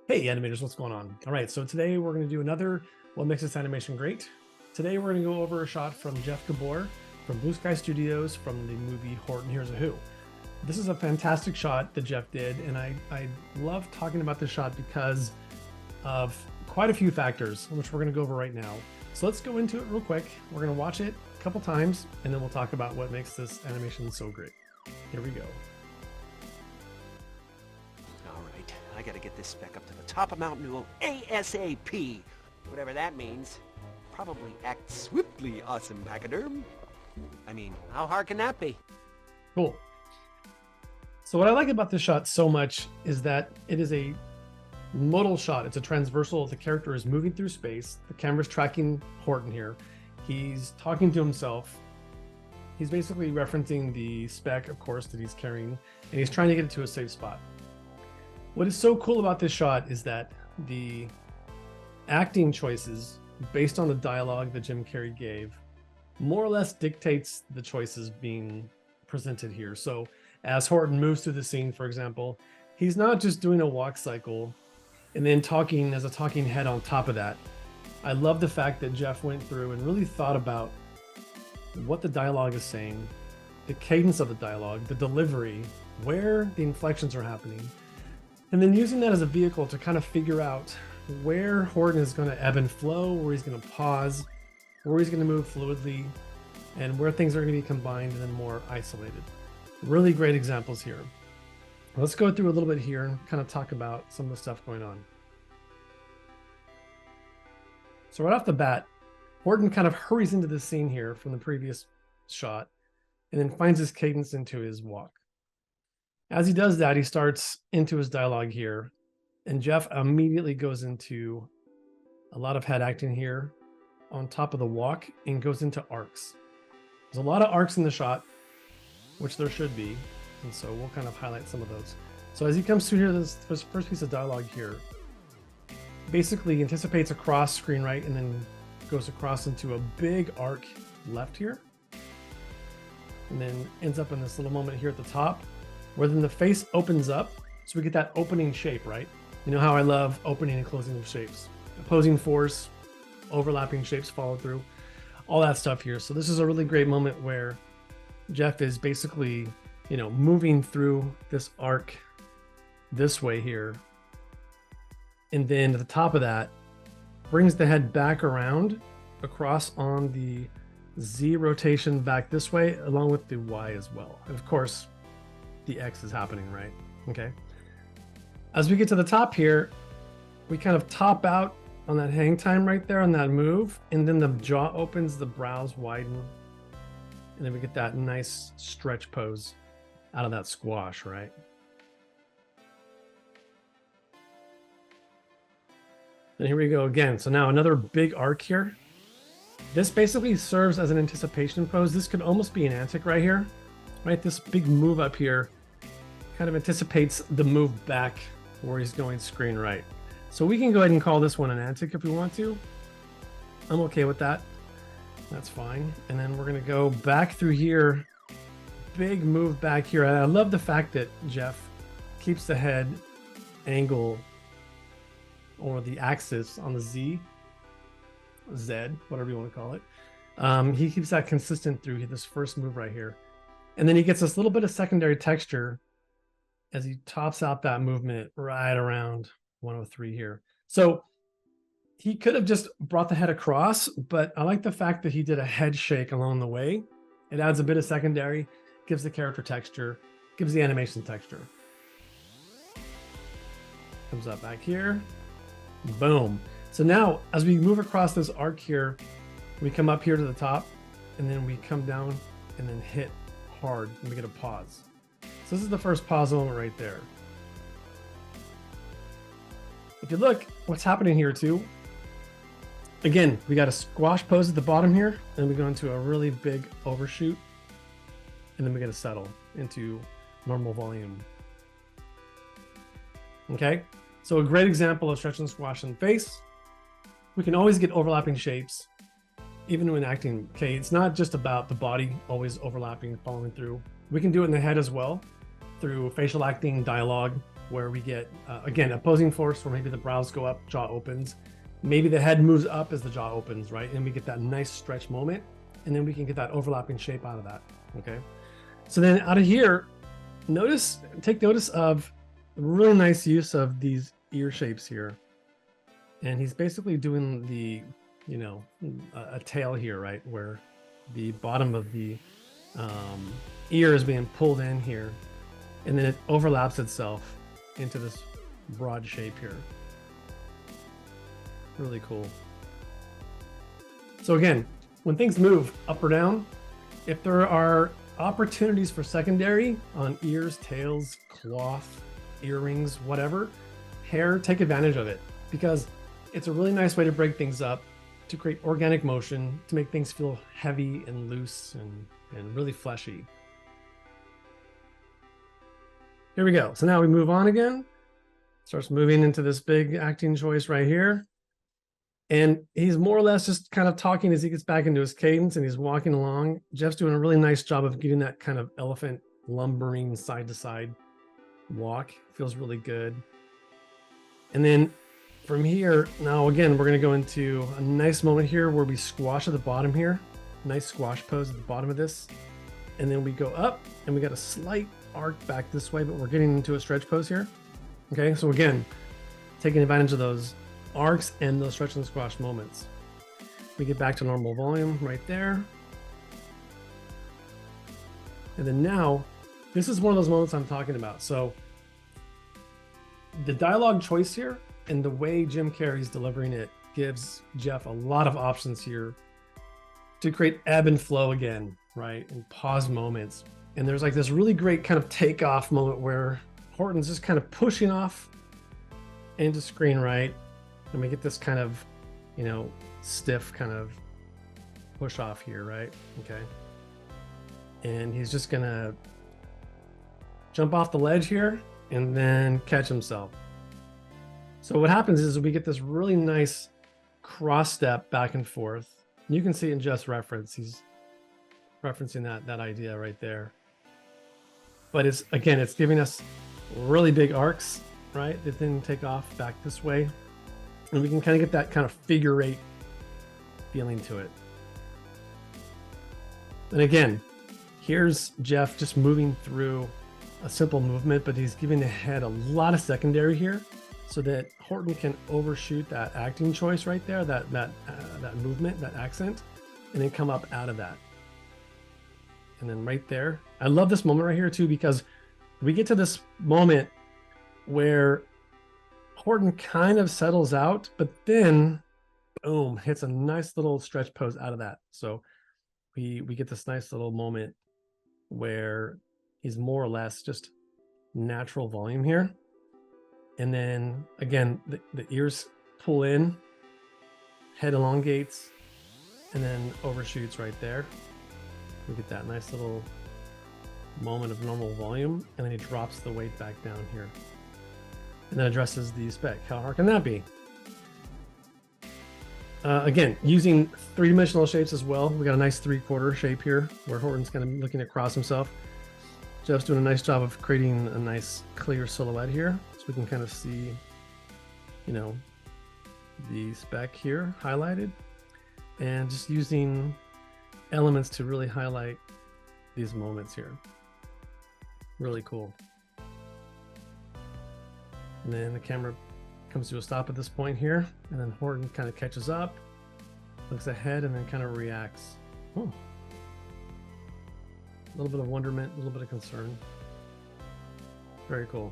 Hey animators, what's going on? All right, so today we're going to do another What Makes This Animation Great. Today we're going to go over a shot from Jeff Gabor from Blue Sky Studios from the movie Horton Hears A Who. This is a fantastic shot that Jeff did, and I love talking about this shot because of quite a few factors, which we're going to go over right now. So let's go into it real quick. We're going to watch it a couple times, and then we'll talk about what makes this animation so great. Here we go. I gotta get this spec up to the top of Mount Newell ASAP. Whatever that means. Probably act swiftly, awesome pachyderm. I mean, how hard can that be? Cool. So what I like about this shot so much is that it is a modal shot. It's a transversal. The character is moving through space. The camera's tracking Horton here. He's talking to himself. He's basically referencing the spec, of course, that he's carrying, and he's trying to get it to a safe spot. What is so cool about this shot is that the acting choices based on the dialogue that Jim Carrey gave more or less dictates the choices being presented here. So as Horton moves through the scene, for example, he's not just doing a walk cycle and then talking as a talking head on top of that. I love the fact that Jeff went through and really thought about what the dialogue is saying, the cadence of the dialogue, the delivery, where the inflections are happening, and then using that as a vehicle to kind of figure out where Horton is going to ebb and flow, where he's going to pause, where he's going to move fluidly, and where things are going to be combined and then more isolated. Really great examples here. Let's go through a little bit here and kind of talk about some of the stuff going on. So right off the bat, Horton kind of hurries into the scene here from the previous shot and then finds his cadence into his walk. As he does that, he starts into his dialogue here, and Jeff immediately goes into a lot of head acting here on top of the walk and goes into arcs. There's a lot of arcs in the shot, which there should be, and so we'll kind of highlight some of those. So as he comes through here, this first piece of dialogue here basically anticipates a cross screen right and then goes across into a big arc left here, and then ends up in this little moment here at the top where then the face opens up, so we get that opening shape, right? You know how I love opening and closing of shapes. Opposing force, overlapping shapes follow through, all that stuff here. So this is a really great moment where Jeff is basically, moving through this arc this way here. And then at the top of that, brings the head back around across on the Z rotation back this way, along with the Y as well. And of course, the X is happening, right? Okay. As we get to the top here, we kind of top out on that hang time right there on that move, and then the jaw opens, the brows widen, and then we get that nice stretch pose out of that squash, right? And here we go again. So now another big arc here. This basically serves as an anticipation pose. This could almost be an antic right here, right? This big move up here kind of anticipates the move back where he's going screen right. So we can go ahead and call this one an antic if we want to. I'm okay with that. That's fine. And then we're going to go back through here. Big move back here. I love the fact that Jeff keeps the head angle or the axis on the Z, whatever you want to call it. He keeps that consistent through this first move right here. And then he gets this little bit of secondary texture as he tops out that movement right around 103 here. So he could have just brought the head across, but I like the fact that he did a head shake along the way. It adds a bit of secondary, gives the character texture, gives the animation texture. Comes up back here. Boom. So now as we move across this arc here, we come up here to the top and then we come down and then hit hard and we get a pause. So this is the first pause moment right there. If you look, what's happening here too, again, we got a squash pose at the bottom here, and we go into a really big overshoot, and then we get to settle into normal volume. Okay, so a great example of stretch and squash in the face. We can always get overlapping shapes, even when acting. Okay, it's not just about the body always overlapping, following through. We can do it in the head as well, through facial acting, dialogue, where we get, again, opposing force where maybe the brows go up, jaw opens. Maybe the head moves up as the jaw opens, right? And we get that nice stretch moment. And then we can get that overlapping shape out of that, okay? So then out of here, take notice of really nice use of these ear shapes here. And he's basically doing the, you know, a tail here, right? Where the bottom of the ear is being pulled in here. And then it overlaps itself into this broad shape here. Really cool. So again, when things move up or down, if there are opportunities for secondary on ears, tails, cloth, earrings, whatever, hair, take advantage of it, because it's a really nice way to break things up, to create organic motion, to make things feel heavy and loose and really fleshy. Here we go. So now we move on again. Starts moving into this big acting choice right here. And he's more or less just kind of talking as he gets back into his cadence and he's walking along. Jeff's doing a really nice job of getting that kind of elephant lumbering side to side walk. Feels really good. And then from here, now again, we're going to go into a nice moment here where we squash at the bottom here. Nice squash pose at the bottom of this. And then we go up and we got a slight arc back this way, but we're getting into a stretch pose here. Okay, so again, taking advantage of those arcs and those stretch and squash moments. We get back to normal volume right there. And then now, this is one of those moments I'm talking about. So the dialogue choice here and the way Jim Carrey's delivering it gives Jeff a lot of options here to create ebb and flow again, right? And pause moments. And there's like this really great kind of takeoff moment where Horton's just kind of pushing off into screen, right? And we get this kind of, you know, stiff kind of push off here, right? Okay. And he's just gonna jump off the ledge here and then catch himself. So what happens is we get this really nice cross step back and forth. You can see it in Jeff's reference. He's referencing that idea right there. But it's, again, it's giving us really big arcs, right? That then take off back this way. And we can kind of get that kind of figure eight feeling to it. And again, here's Jeff just moving through a simple movement, but he's giving the head a lot of secondary here so that Horton can overshoot that acting choice right there, that movement, that accent, and then come up out of that. And then right there, I love this moment right here too, because we get to this moment where Horton kind of settles out, but then boom, hits a nice little stretch pose out of that. So we get this nice little moment where he's more or less just natural volume here. And then again, the ears pull in, head elongates, and then overshoots right there. We get that nice little moment of normal volume, and then he drops the weight back down here. And then addresses the spec. How hard can that be? Again, using three-dimensional shapes as well. We got a nice 3/4 shape here where Horton's kind of looking across himself. Jeff's doing a nice job of creating a nice clear silhouette here. So we can kind of see, you know, the spec here highlighted. And just using elements to really highlight these moments here. Really cool. And then the camera comes to a stop at this point here, and then Horton kind of catches up, looks ahead, and then kind of reacts. Oh. A little bit of wonderment, a little bit of concern. Very cool.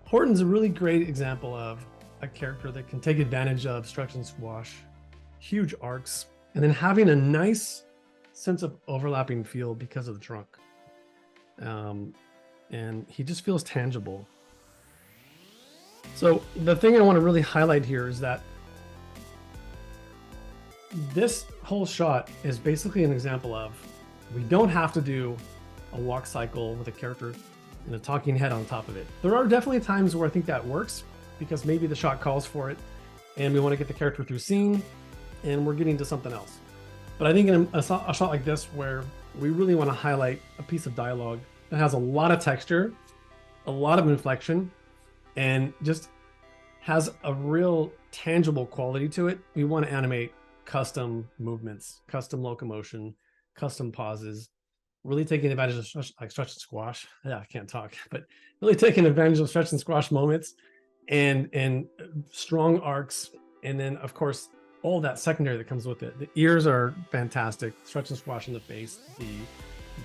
Horton's a really great example of a character that can take advantage of stretch and squash, huge arcs, and then having a nice sense of overlapping feel because of the trunk. And he just feels tangible. So the thing I want to really highlight here is that this whole shot is basically an example of we don't have to do a walk cycle with a character and a talking head on top of it. There are definitely times where I think that works because maybe the shot calls for it and we want to get the character through scene and we're getting to something else. But I think in a shot like this where we really want to highlight a piece of dialogue that has a lot of texture, a lot of inflection, and just has a real tangible quality to it. We want to animate custom movements, custom locomotion, custom pauses, really taking advantage of stretch and squash. Yeah, I can't talk, but really taking advantage of stretch and squash moments and strong arcs. And then of course, all that secondary that comes with it. The ears are fantastic. Stretch and squash in the face,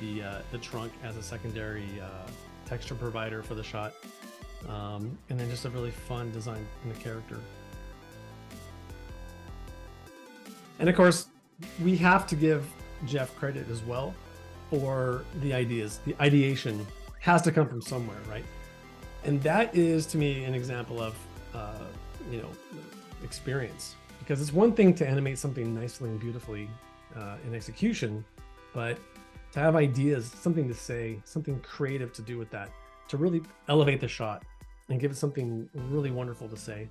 the trunk as a secondary texture provider for the shot. And then just a really fun design in the character. And of course, we have to give Jeff credit as well for the ideas. The ideation has to come from somewhere, right? And that is, to me, an example of, experience. Because it's one thing to animate something nicely and beautifully in execution, but to have ideas, something to say, something creative to do with that, to really elevate the shot and give it something really wonderful to say,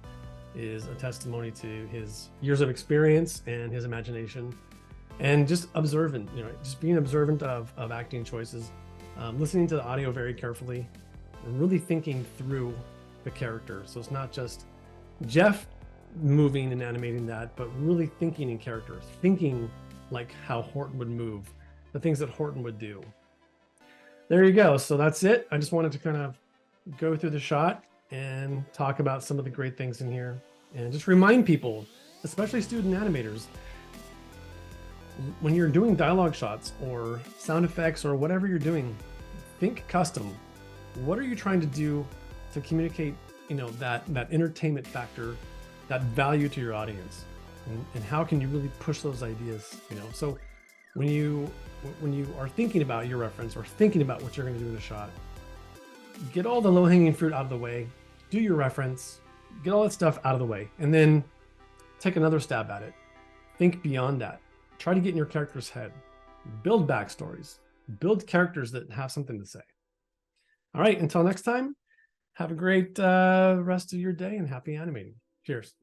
is a testimony to his years of experience and his imagination, and just observant, just being observant of acting choices, listening to the audio very carefully, and really thinking through the character. So it's not just Jeff moving and animating that, but really thinking in character, thinking like how Horton would move, the things that Horton would do. There you go. So that's it. I just wanted to kind of go through the shot and talk about some of the great things in here, and just remind people, especially student animators, when you're doing dialogue shots or sound effects or whatever you're doing, think custom. What are you trying to do to communicate, that entertainment factor, that value to your audience, and how can you really push those ideas? So when you are thinking about your reference or thinking about what you're going to do in a shot, get all the low-hanging fruit out of the way, do your reference, get all that stuff out of the way, and then take another stab at it. Think beyond that. Try to get in your character's head. Build backstories. Build characters that have something to say. All right, until next time, have a great rest of your day and happy animating. Cheers.